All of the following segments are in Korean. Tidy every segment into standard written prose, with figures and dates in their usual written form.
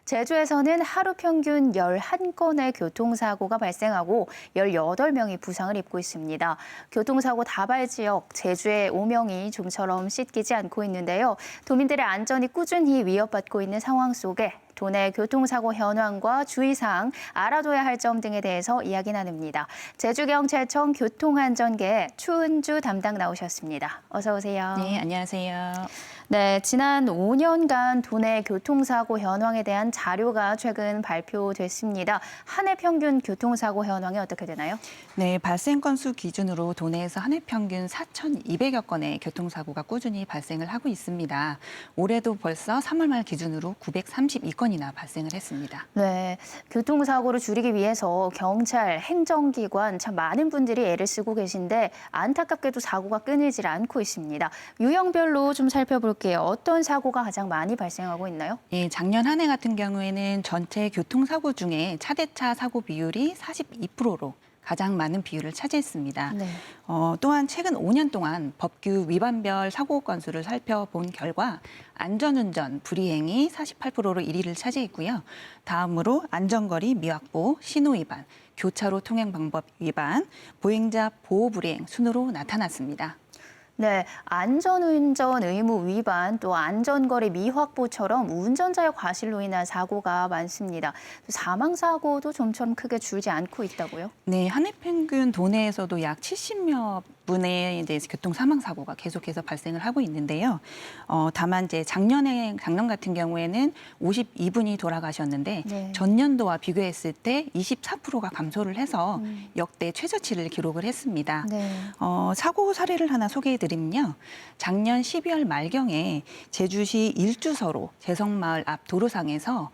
제주에서는 하루 평균 11건의 교통사고가 발생하고 18명이 부상을 입고 있습니다. 교통사고 다발 지역 제주의 오명이 좀처럼 씻기지 않고 있는데요. 도민들의 안전이 꾸준히 위협받고 있는 상황 속에 도내 교통사고 현황과 주의사항, 알아둬야 할 점 등에 대해서 이야기 나눕니다. 제주경찰청 교통안전계 추은주 담당 나오셨습니다. 어서 오세요. 네, 안녕하세요. 네, 지난 5년간 도내 교통사고 현황에 대한 자료가 최근 발표됐습니다. 한 해 평균 교통사고 현황이 어떻게 되나요? 네, 발생 건수 기준으로 도내에서 한 해 평균 4,200여 건의 교통사고가 꾸준히 발생을 하고 있습니다. 올해도 벌써 3월 말 기준으로 932건이나 발생을 했습니다. 네, 교통사고를 줄이기 위해서 경찰, 행정기관 참 많은 분들이 애를 쓰고 계신데 안타깝게도 사고가 끊이질 않고 있습니다. 유형별로 좀 살펴볼게요. 어떤 사고가 가장 많이 발생하고 있나요? 예, 작년 한 해 같은 경우에는 전체 교통사고 중에 차대차 사고 비율이 42%로 가장 많은 비율을 차지했습니다. 네. 또한 최근 5년 동안 법규 위반별 사고 건수를 살펴본 결과 안전운전, 불이행이 48%로 1위를 차지했고요. 다음으로 안전거리 미확보, 신호위반, 교차로 통행 방법 위반, 보행자 보호 불이행 순으로 나타났습니다. 네, 안전운전 의무 위반, 또 안전거리 미확보처럼 운전자의 과실로 인한 사고가 많습니다. 사망사고도 좀처럼 크게 줄지 않고 있다고요? 네, 한 해 평균 도내에서도 약 70여 분의 이제 교통 사망 사고가 계속해서 발생을 하고 있는데요. 다만 이제 작년 같은 경우에는 52분이 돌아가셨는데 네. 전년도와 비교했을 때 24%가 감소를 해서 역대 최저치를 기록을 했습니다. 네. 사고 사례를 하나 소개해드리면요. 작년 12월 말경에 제주시 일주서로 재성마을 앞 도로상에서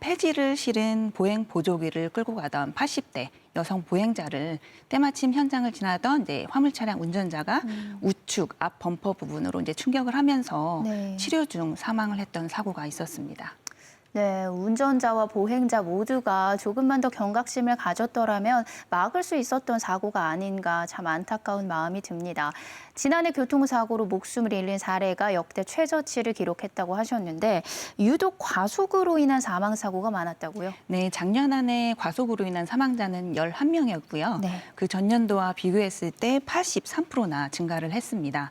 폐지를 실은 보행 보조기를 끌고 가던 80대 여성 보행자를 때마침 현장을 지나던 이제 화물 차량 운전자가 우측 앞 범퍼 부분으로 이제 충격을 하면서 네. 치료 중 사망을 했던 사고가 있었습니다. 네, 운전자와 보행자 모두가 조금만 더 경각심을 가졌더라면 막을 수 있었던 사고가 아닌가 참 안타까운 마음이 듭니다. 지난해 교통사고로 목숨을 잃는 사례가 역대 최저치를 기록했다고 하셨는데 유독 과속으로 인한 사망사고가 많았다고요? 네, 작년 한 해 과속으로 인한 사망자는 11명이었고요. 네. 그 전년도와 비교했을 때 83%나 증가를 했습니다.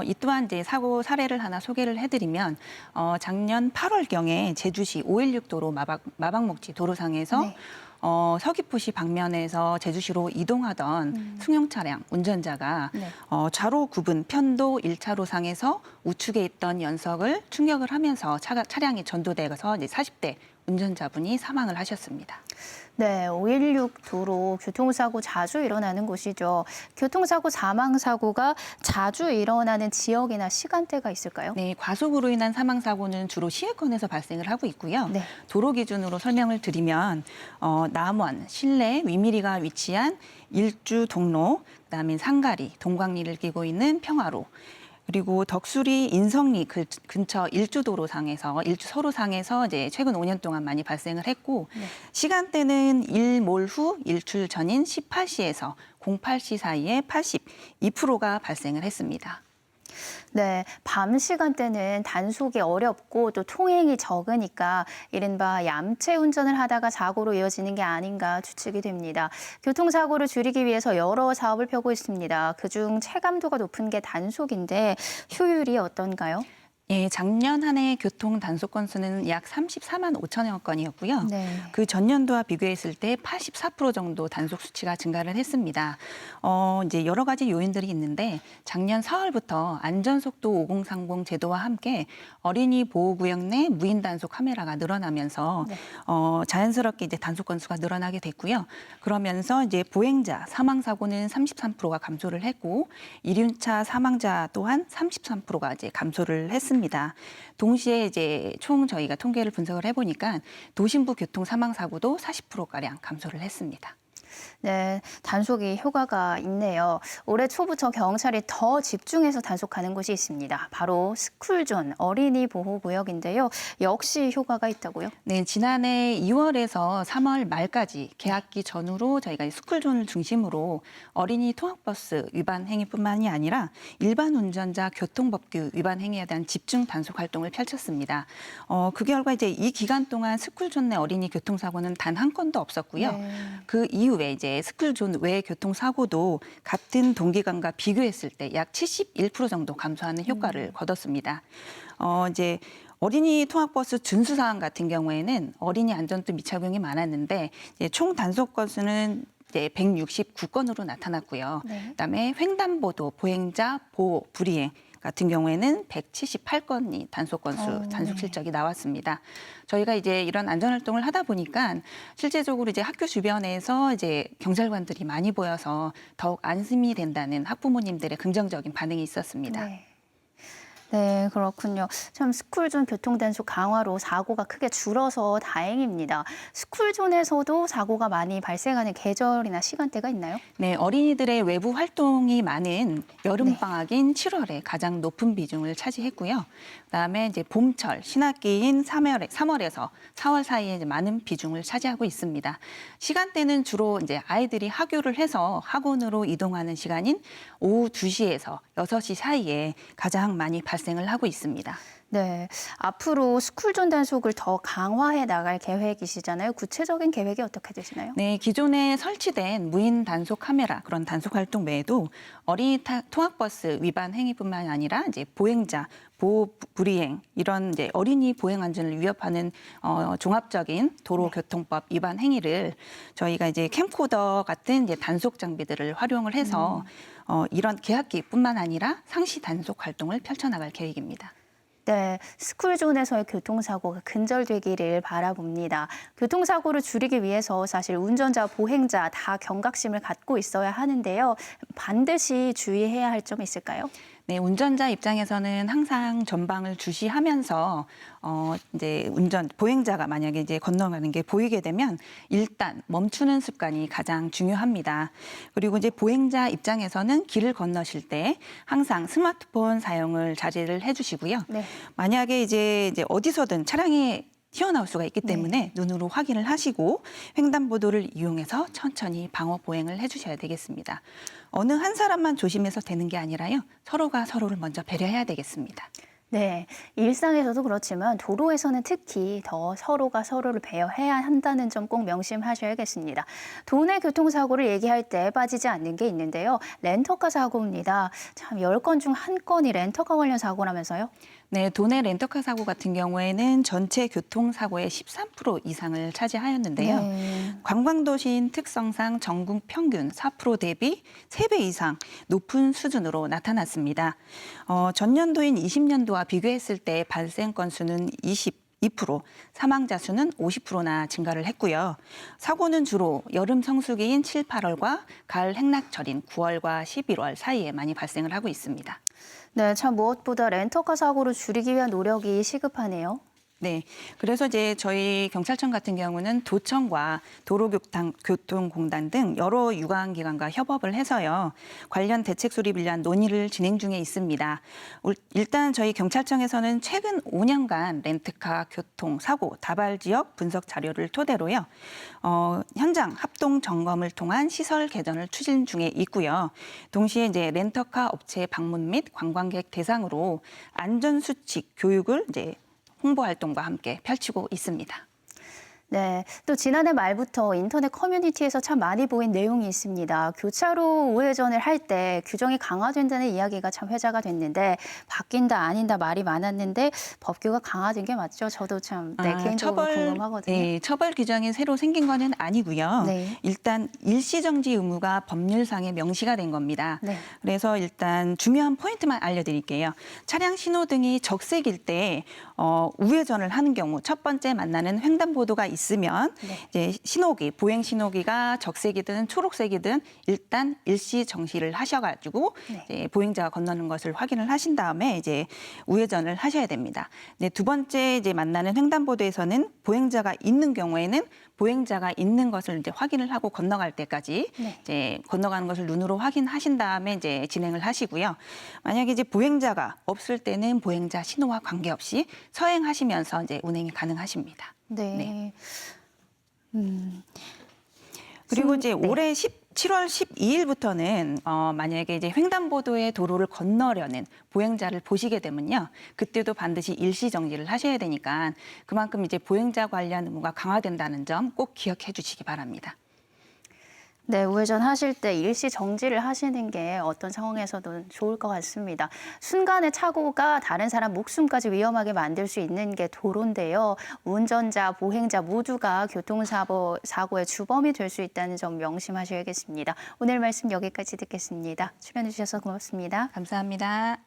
이 또한 이제 사고 사례를 하나 소개를 해드리면 작년 8월경에 제주시 516도로 마박목지 도로상에서 네. 서귀포시 방면에서 제주시로 이동하던 승용 차량 운전자가 네. 좌로 구분 편도 1차로상에서 우측에 있던 연석을 충격을 하면서 차량이 전도돼서 이제 40대 운전자분이 사망을 하셨습니다. 네, 516 도로 교통사고 자주 일어나는 곳이죠. 교통사고 사망사고가 자주 일어나는 지역이나 시간대가 있을까요? 네, 과속으로 인한 사망사고는 주로 시외권에서 발생을 하고 있고요. 네. 도로 기준으로 설명을 드리면 남원, 신내, 위미리가 위치한 일주 동로, 그다음에 상가리, 동광리를 끼고 있는 평화로, 그리고 덕수리 인성리 근처 일주도로상에서 일주서로상에서 이제 최근 5년 동안 많이 발생을 했고 네. 시간대는 일몰 후 일출 전인 18시에서 08시 사이에 82%가 발생을 했습니다. 네, 밤 시간대는 단속이 어렵고 또 통행이 적으니까 이른바 얌체 운전을 하다가 사고로 이어지는 게 아닌가 추측이 됩니다. 교통사고를 줄이기 위해서 여러 사업을 펴고 있습니다. 그중 체감도가 높은 게 단속인데 효율이 어떤가요? 예, 작년 한 해 교통 단속 건수는 약 34만 5천여 건이었고요. 네. 그 전년도와 비교했을 때 84% 정도 단속 수치가 증가를 했습니다. 이제 여러 가지 요인들이 있는데 작년 4월부터 안전속도 5030 제도와 함께 어린이 보호구역 내 무인 단속 카메라가 늘어나면서 네. 자연스럽게 이제 단속 건수가 늘어나게 됐고요. 그러면서 이제 보행자 사망 사고는 33%가 감소를 했고 이륜차 사망자 또한 33%가 이제 감소를 했습니다. 동시에 이제 총 저희가 통계를 분석을 해보니까 도심부 교통 사망 사고도 40%가량 감소를 했습니다. 네, 단속이 효과가 있네요. 올해 초부터 경찰이 더 집중해서 단속하는 곳이 있습니다. 바로 스쿨존 어린이 보호구역인데요. 역시 효과가 있다고요? 네, 지난해 2월에서 3월 말까지 개학기 전후로 저희가 스쿨존을 중심으로 어린이 통학버스 위반 행위뿐만이 아니라 일반 운전자 교통법규 위반 행위에 대한 집중 단속 활동을 펼쳤습니다. 그 결과 이제 이 기간 동안 스쿨존 내 어린이 교통사고는 단 한 건도 없었고요. 네. 그 이후에 이제 스쿨존 외 교통사고도 같은 동기간과 비교했을 때 약 71% 정도 감소하는 효과를 거뒀습니다. 이제 어린이 통학버스 준수사항 같은 경우에는 어린이 안전도 미착용이 많았는데 이제 총 단속 건수는 이제 169건으로 나타났고요. 네. 그다음에 횡단보도 보행자 보호 불이행 같은 경우에는 178건이 단속 건수, 단속 실적이 나왔습니다. 저희가 이제 이런 안전 활동을 하다 보니까 실제적으로 이제 학교 주변에서 이제 경찰관들이 많이 보여서 더욱 안심이 된다는 학부모님들의 긍정적인 반응이 있었습니다. 네. 네, 그렇군요. 참 스쿨존 교통단속 강화로 사고가 크게 줄어서 다행입니다. 스쿨존에서도 사고가 많이 발생하는 계절이나 시간대가 있나요? 네, 어린이들의 외부 활동이 많은 여름방학인 7월에 가장 높은 비중을 차지했고요. 그다음에 이제 봄철, 신학기인 3월에서 4월 사이에 이제 많은 비중을 차지하고 있습니다. 시간대는 주로 이제 아이들이 하교를 해서 학원으로 이동하는 시간인 오후 2시에서 6시 사이에 가장 많이 발생을 하고 있습니다. 네, 앞으로 스쿨존 단속을 더 강화해 나갈 계획이시잖아요. 구체적인 계획이 어떻게 되시나요? 네, 기존에 설치된 무인 단속 카메라 그런 단속 활동 외에도 어린이 통학버스 위반 행위뿐만 아니라 이제 보행자 보호 불이행 이런 이제 어린이 보행 안전을 위협하는 종합적인 도로교통법 위반 행위를 저희가 이제 캠코더 같은 이제 단속 장비들을 활용을 해서 이런 개학기뿐만 아니라 상시 단속 활동을 펼쳐나갈 계획입니다. 네, 스쿨존에서의 교통사고가 근절되기를 바라봅니다. 교통사고를 줄이기 위해서 사실 운전자, 보행자 다 경각심을 갖고 있어야 하는데요. 반드시 주의해야 할 점이 있을까요? 네, 운전자 입장에서는 항상 전방을 주시하면서 이제 보행자가 만약에 이제 건너가는 게 보이게 되면 일단 멈추는 습관이 가장 중요합니다. 그리고 이제 보행자 입장에서는 길을 건너실 때 항상 스마트폰 사용을 자제를 해주시고요. 네. 만약에 이제 어디서든 차량이 튀어나올 수가 있기 때문에 눈으로 확인을 하시고 횡단보도를 이용해서 천천히 방어 보행을 해주셔야 되겠습니다. 어느 한 사람만 조심해서 되는 게 아니라요. 서로가 서로를 먼저 배려해야 되겠습니다. 네, 일상에서도 그렇지만 도로에서는 특히 더 서로가 서로를 배려해야 한다는 점 꼭 명심하셔야겠습니다. 도내 교통사고를 얘기할 때 빠지지 않는 게 있는데요. 렌터카 사고입니다. 참 10건 중 1건이 렌터카 관련 사고라면서요? 네, 도내 렌터카 사고 같은 경우에는 전체 교통사고의 13% 이상을 차지하였는데요. 네. 관광도시인 특성상 전국 평균 4% 대비 3배 이상 높은 수준으로 나타났습니다. 전년도인 20년도와 비교했을 때 발생 건수는 22%, 사망자 수는 50%나 증가를 했고요. 사고는 주로 여름 성수기인 7, 8월과 가을 행락철인 9월과 11월 사이에 많이 발생을 하고 있습니다. 네, 참 무엇보다 렌터카 사고를 줄이기 위한 노력이 시급하네요. 네, 그래서 이제 저희 경찰청 같은 경우는 도청과 도로교통공단 등 여러 유관기관과 협업을 해서요. 관련 대책 수립을 위한 논의를 진행 중에 있습니다. 일단 저희 경찰청에서는 최근 5년간 렌트카 교통사고 다발 지역 분석 자료를 토대로요. 현장 합동 점검을 통한 시설 개선을 추진 중에 있고요. 동시에 이제 렌터카 업체 방문 및 관광객 대상으로 안전수칙 교육을 이제 홍보 활동과 함께 펼치고 있습니다. 네, 또 지난해 말부터 인터넷 커뮤니티에서 참 많이 보인 내용이 있습니다. 교차로 우회전을 할 때 규정이 강화된다는 이야기가 참 회자가 됐는데 바뀐다 아닌다 말이 많았는데 법규가 강화된 게 맞죠? 저도 참 개인적으로 궁금하거든요. 네, 처벌 규정이 새로 생긴 거는 아니고요. 네. 일단 일시정지 의무가 법률상에 명시가 된 겁니다. 네. 그래서 일단 중요한 포인트만 알려드릴게요. 차량 신호등이 적색일 때 우회전을 하는 경우 첫 번째 만나는 횡단보도가 있으면 이제 신호기, 보행 신호기가 적색이든 초록색이든 일단 일시 정시를 하셔가지고 이제 보행자가 건너는 것을 확인을 하신 다음에 이제 우회전을 하셔야 됩니다. 이제 두 번째 이제 만나는 횡단보도에서는 보행자가 있는 경우에는 보행자가 있는 것을 이제 확인을 하고 건너갈 때까지 이제 건너가는 것을 눈으로 확인하신 다음에 이제 진행을 하시고요. 만약에 이제 보행자가 없을 때는 보행자 신호와 관계없이 서행하시면서 이제 운행이 가능하십니다. 네. 그리고 이제 올해 7월 12일부터는 만약에 이제 횡단보도의 도로를 건너려는 보행자를 보시게 되면요, 그때도 반드시 일시 정지를 하셔야 되니까 그만큼 이제 보행자 관련 의무가 강화된다는 점 꼭 기억해 주시기 바랍니다. 네, 우회전 하실 때 일시 정지를 하시는 게 어떤 상황에서도 좋을 것 같습니다. 순간의 착오가 다른 사람 목숨까지 위험하게 만들 수 있는 게 도로인데요. 운전자, 보행자 모두가 교통사고의 주범이 될 수 있다는 점 명심하셔야겠습니다. 오늘 말씀 여기까지 듣겠습니다. 출연해 주셔서 고맙습니다. 감사합니다.